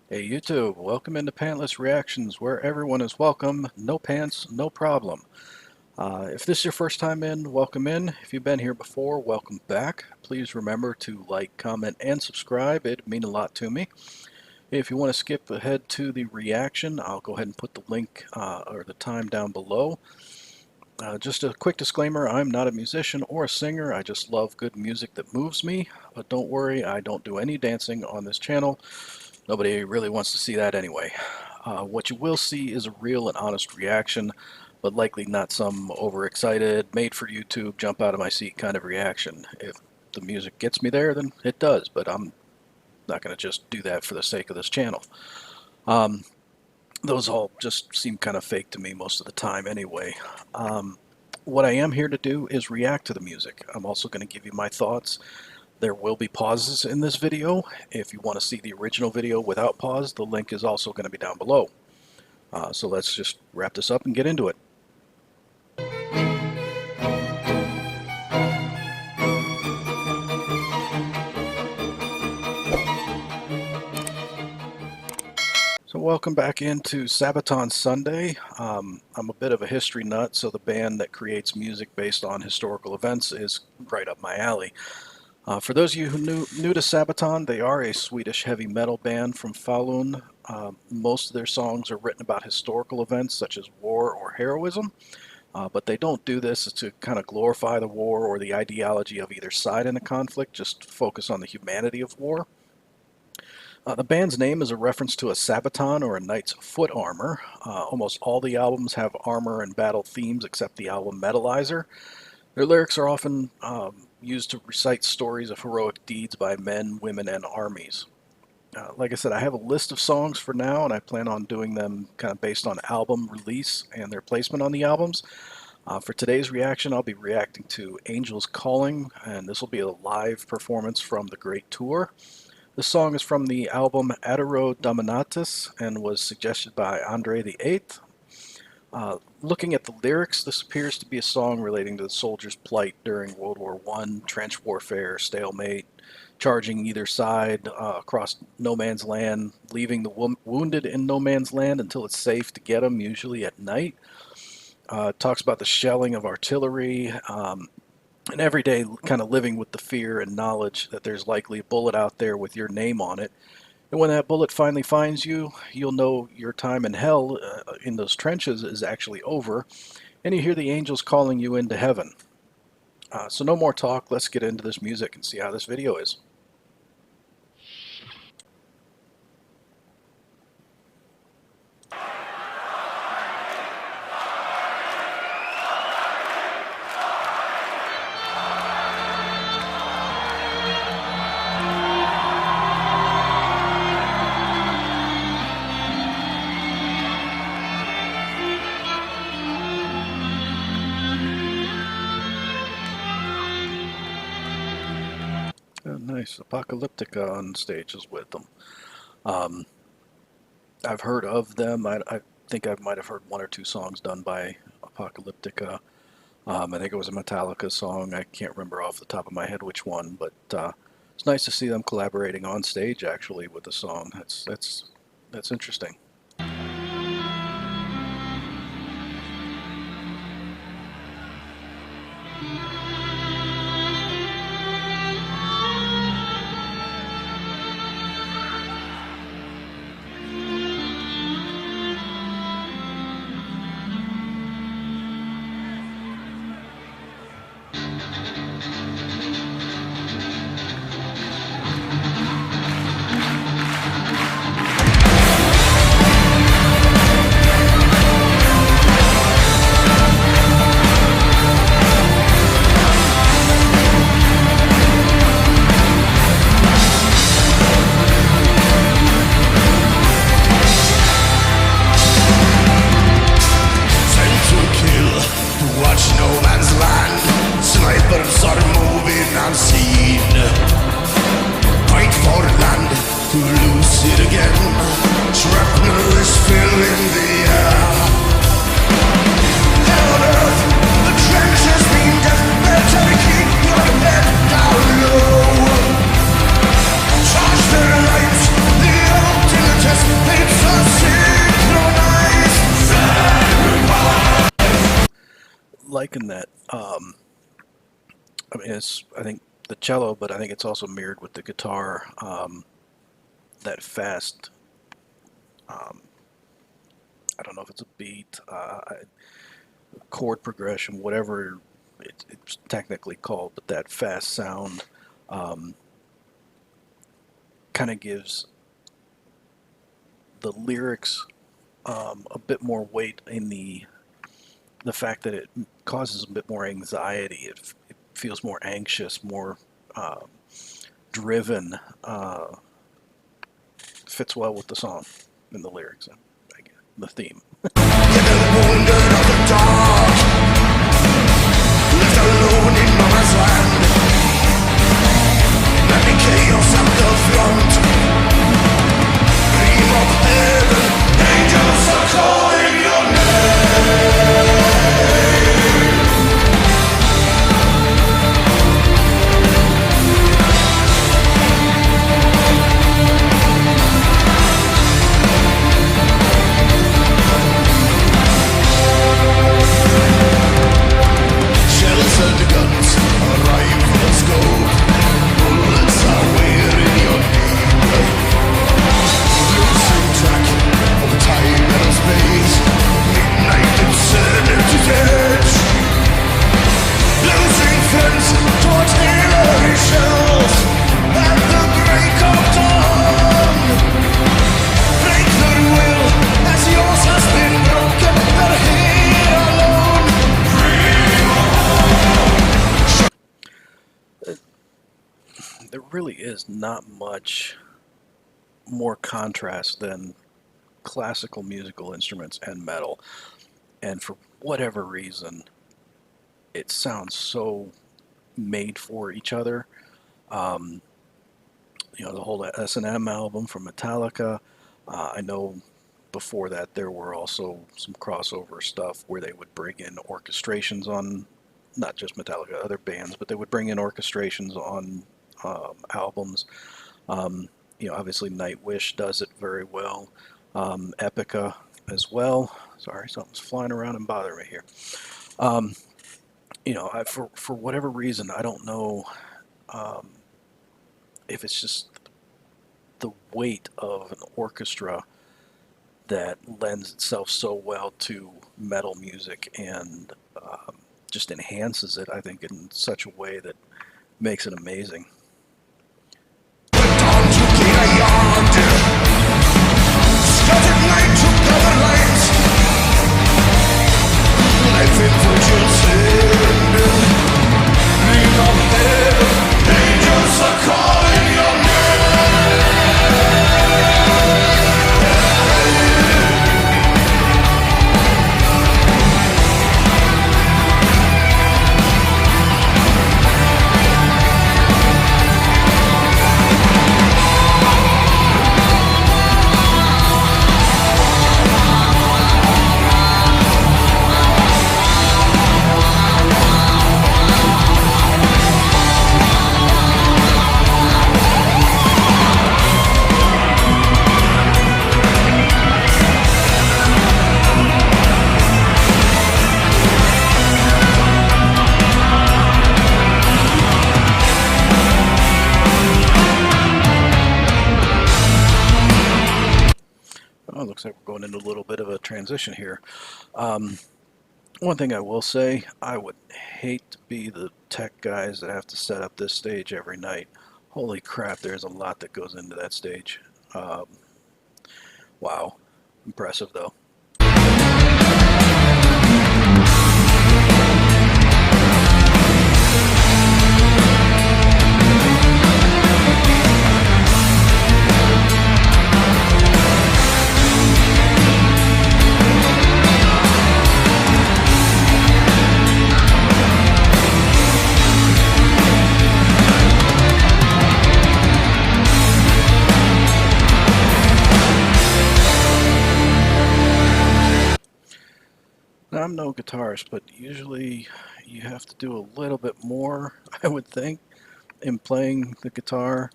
Hey YouTube, welcome into Pantless Reactions, where everyone is welcome, no pants, no problem. If this is your first time in, welcome in. If you've been here before, welcome back. Please remember to like, comment, and subscribe. It'd mean a lot to me. If you want to skip ahead to the reaction, I'll go ahead and put the link or the time down below. Just a quick disclaimer, I'm not a musician or a singer. I just love good music that moves me. But don't worry, I don't do any dancing on this channel. Nobody really wants to see that anyway. What you will see is a real and honest reaction, but likely not some overexcited, made for YouTube, jump out of my seat kind of reaction. If the music gets me there, then it does, but I'm not going to just do that for the sake of this channel. Those all just seem kind of fake to me most of the time anyway. What I am here to do is react to the music. I'm also going to give you my thoughts. There will be pauses in this video. If you want to see the original video without pause, the link is also going to be down below. So let's just wrap this up and get into it. So welcome back into Sabaton Sunday. I'm a bit of a history nut, so the band that creates music based on historical events is right up my alley. For those of you who new to Sabaton, they are a Swedish heavy metal band from Falun. Most of their songs are written about historical events such as war or heroism, but they don't do this to kind of glorify the war or the ideology of either side in a conflict, just focus on the humanity of war. The band's name is a reference to a Sabaton or a knight's foot armor. Almost all the albums have armor and battle themes except the album Metalizer. Their lyrics are often used to recite stories of heroic deeds by men, women, and armies. Like I said, I have a list of songs for now, and I plan on doing them kind of based on album release and their placement on the albums. For today's reaction, I'll be reacting to Angels Calling, and this will be a live performance from the Great Tour. This song is from the album Adoro Dominatus and was suggested by Andre the Eighth. Looking at the lyrics, this appears to be a song relating to the soldiers' plight during World War I, trench warfare, stalemate, charging either side across no man's land, leaving the wounded in no man's land until it's safe to get them, usually at night. It talks about the shelling of artillery, and every day kind of living with the fear and knowledge that there's likely a bullet out there with your name on it. And when that bullet finally finds you, you'll know your time in hell in those trenches is actually over, and you hear the angels calling you into heaven. So no more talk, let's get into this music and see how this video is. Oh, nice. Apocalyptica on stages with them. I've heard of them. I think I might have heard one or two songs done by Apocalyptica. I think it was a Metallica song. I can't remember off the top of my head which one, but it's nice to see them collaborating on stage actually with the song. That's interesting. liken that. I mean, I think the cello, but I think it's also mirrored with the guitar. That fast. I don't know if it's a beat, chord progression, whatever it's technically called, but that fast sound kind of gives the lyrics a bit more weight in the fact that it causes a bit more anxiety. It feels more anxious, more driven. Fits well with the song and the lyrics and the theme. There really is not much more contrast than classical musical instruments and metal. And for whatever reason, it sounds so made for each other. The whole S&M album from Metallica. I know before that there were also some crossover stuff where they would bring in orchestrations on, not just Metallica, other bands, but they would bring in orchestrations on albums. Obviously Nightwish does it very well. Epica as well. Sorry, something's flying around and bothering me here. For whatever reason, I don't know if it's just the weight of an orchestra that lends itself so well to metal music and just enhances it, I think, in such a way that makes it amazing. Looks like we're going into a little bit of a transition here. One thing I will say, I would hate to be the tech guys that have to set up this stage every night. Holy crap, there's a lot that goes into that stage. Wow. Impressive, though. Now, I'm no guitarist, but usually you have to do a little bit more, I would think, in playing the guitar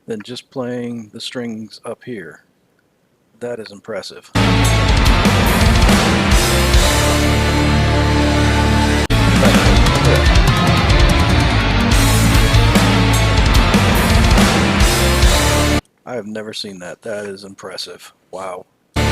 than just playing the strings up here. That is impressive. have never seen that. That is impressive. Wow. Bring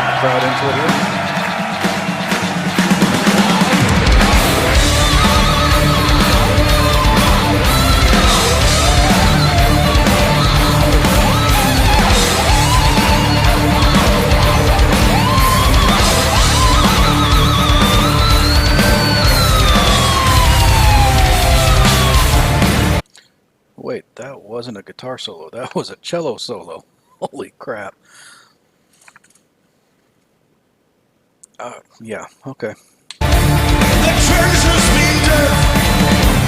the crowd into it here. Wait, that wasn't a guitar solo. That was a cello solo. Holy crap. Yeah, okay. The church has been dead.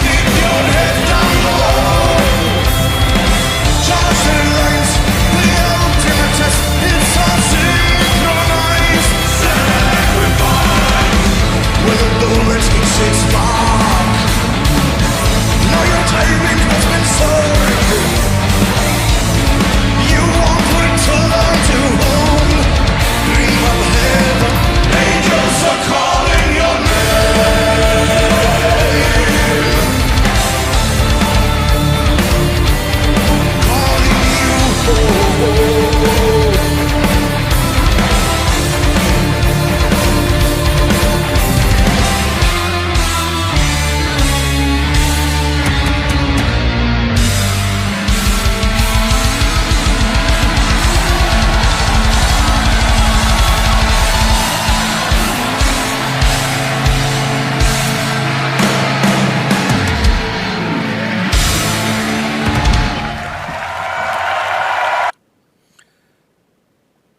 Keep your head down low. Charge the lines. The ultimate test is all synchronized. Sacrifice. With a bullet hits its mark. Now your timing has been served. You won't return to home. Dream of heaven. Angels are calling your name. Calling you home.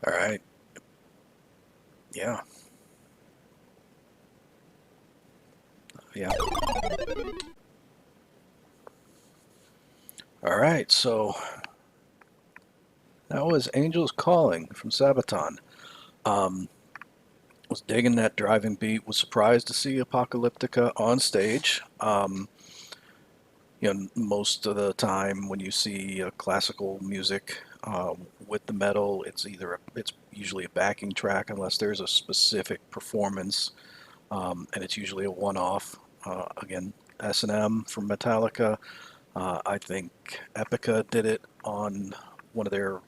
All right. Yeah. Yeah. All right, so that was Angels Calling from Sabaton. Was digging that driving beat. Was surprised to see Apocalyptica on stage. Most of the time when you see classical music with the metal, it's usually a backing track unless there's a specific performance, and it's usually a one-off. Again, S&M from Metallica. I think Epica did it on one of their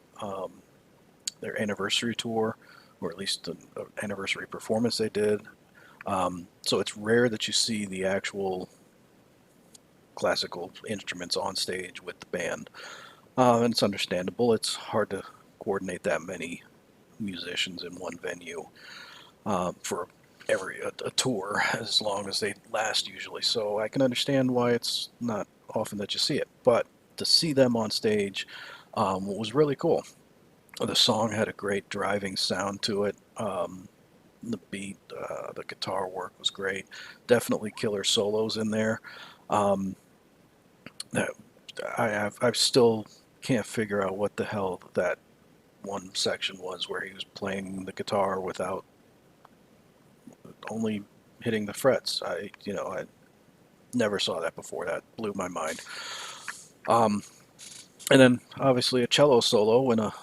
anniversary tour, or at least an anniversary performance they did. So it's rare that you see the actual classical instruments on stage with the band. And it's understandable. It's hard to coordinate that many musicians in one venue for a tour as long as they last usually. So I can understand why it's not often that you see it. But to see them on stage was really cool. The song had a great driving sound to it. The beat, the guitar work was great. Definitely killer solos in there. I still can't figure out what the hell that one section was where he was playing the guitar without only hitting the frets. I never saw that before. That blew my mind. And then obviously a cello solo in a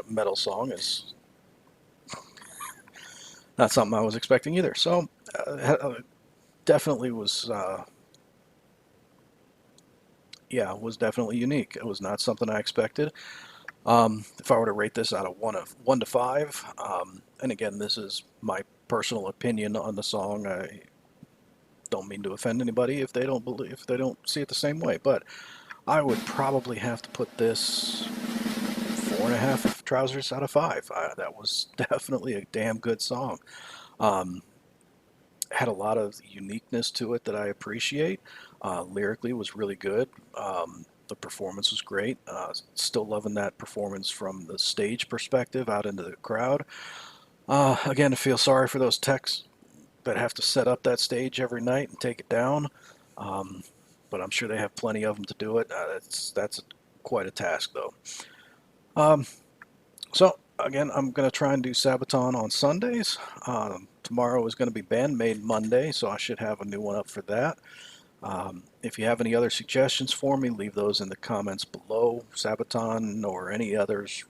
metal song is not something I was expecting either. So definitely was was definitely unique. It was not something I expected. If I were to rate this out of 1 to 5, and again, this is my personal opinion on the song. I don't mean to offend anybody if they don't see it the same way, but I would probably have to put this 4.5 trousers out of 5. That was definitely a damn good song. Had a lot of uniqueness to it that I appreciate. Lyrically was really good. The performance was great. Still loving that performance from the stage perspective out into the crowd. Again, I feel sorry for those techs that have to set up that stage every night and take it down. But I'm sure they have plenty of them to do it. That's quite a task, though. So again, I'm going to try and do Sabaton on Sundays. Tomorrow is going to be Bandmade Monday, so I should have a new one up for that. If you have any other suggestions for me, leave those in the comments below. Sabaton or any others,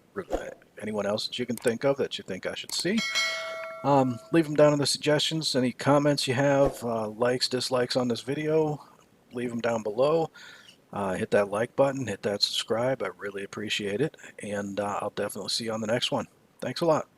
anyone else that you can think of that you think I should see. Leave them down in the suggestions. Any comments you have, likes, dislikes on this video, leave them down below. Hit that like button, hit that subscribe. I really appreciate it. And I'll definitely see you on the next one. Thanks a lot.